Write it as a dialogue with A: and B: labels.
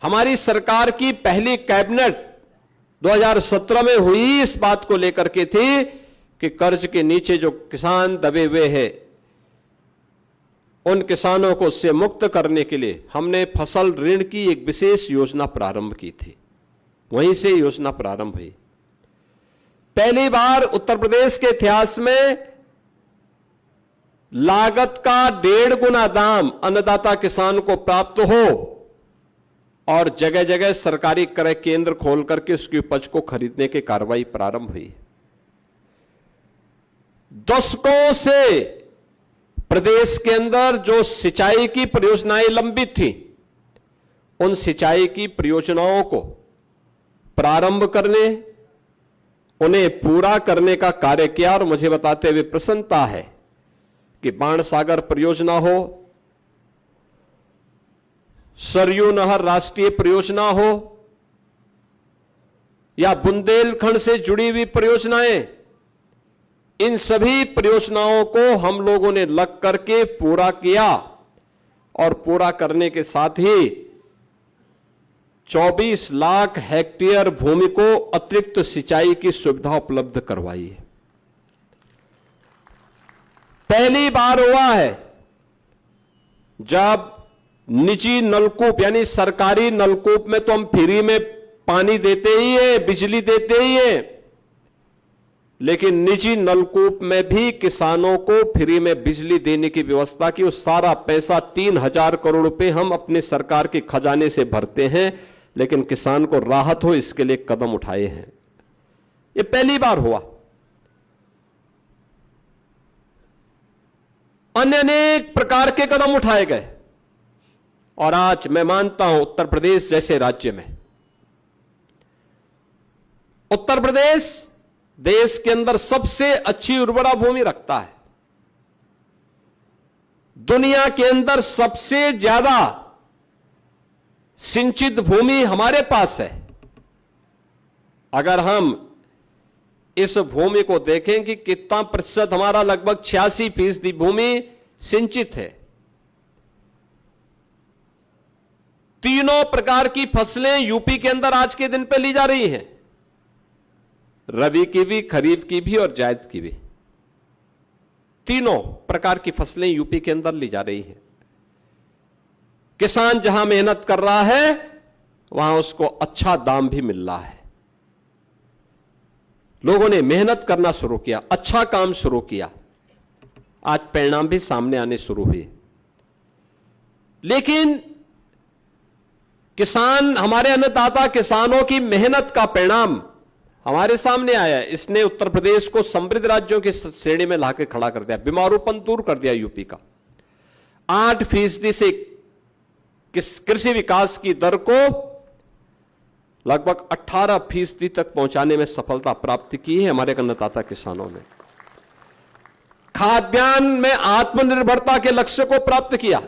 A: हमारी सरकार की पहली कैबिनेट 2017 में हुई इस बात को लेकर के थी कि कर्ज के नीचे जो किसान दबे हुए हैं उन किसानों को उससे मुक्त करने के लिए हमने फसल ऋण की एक विशेष योजना प्रारंभ की थी। वहीं से योजना प्रारंभ हुई। पहली बार उत्तर प्रदेश के इतिहास में लागत का 1.5 गुना दाम अन्नदाता किसान को प्राप्त हो और जगह जगह सरकारी क्रय केंद्र खोल करके उसकी उपज को खरीदने की कार्रवाई प्रारंभ हुई। दशकों से प्रदेश के अंदर जो सिंचाई की परियोजनाएं लंबित थी, उन सिंचाई की परियोजनाओं को प्रारंभ करने, उन्हें पूरा करने का कार्य किया और मुझे बताते हुए प्रसन्नता है कि बाणसागर परियोजना हो, सरयू नहर राष्ट्रीय परियोजना हो या बुंदेलखंड से जुड़ी हुई परियोजनाएं, इन सभी परियोजनाओं को हम लोगों ने लग करके पूरा किया और पूरा करने के साथ ही 24 लाख हेक्टेयर भूमि को अतिरिक्त सिंचाई की सुविधा उपलब्ध करवाई है। पहली बार हुआ है जब निजी नलकूप यानी सरकारी नलकूप में तो हम फ्री में पानी देते ही है, बिजली देते ही है, लेकिन निजी नलकूप में भी किसानों को फ्री में बिजली देने की व्यवस्था की। उस सारा पैसा 3,000 करोड़ रुपए हम अपने सरकार के खजाने से भरते हैं, लेकिन किसान को राहत हो इसके लिए कदम उठाए हैं। ये पहली बार हुआ। अन्य अनेक प्रकार के कदम उठाए गए और आज मैं मानता हूं उत्तर प्रदेश जैसे राज्य में, उत्तर प्रदेश देश के अंदर सबसे अच्छी उर्वरा भूमि रखता है। दुनिया के अंदर सबसे ज्यादा सिंचित भूमि हमारे पास है। अगर हम इस भूमि को देखें कि कितना प्रतिशत, हमारा लगभग 86% भूमि सिंचित है। तीनों प्रकार की फसलें यूपी के अंदर आज के दिन पे ली जा रही हैं, रबी की भी, खरीफ की भी और जायद की भी। तीनों प्रकार की फसलें यूपी के अंदर ली जा रही हैं। किसान जहां मेहनत कर रहा है वहां उसको अच्छा दाम भी मिल रहा है। लोगों ने मेहनत करना शुरू किया, अच्छा काम शुरू किया, आज परिणाम भी सामने आने शुरू हुए। लेकिन किसान, हमारे अन्नदाता किसानों की मेहनत का परिणाम हमारे सामने आया। इसने उत्तर प्रदेश को समृद्ध राज्यों की श्रेणी में लाके खड़ा कर दिया, बीमारूपन दूर कर दिया यूपी का। 8% से कृषि विकास की दर को लगभग 18% तक पहुंचाने में सफलता प्राप्त की है हमारे अन्नदाता किसानों ने। खाद्यान्न में आत्मनिर्भरता के लक्ष्य को प्राप्त किया।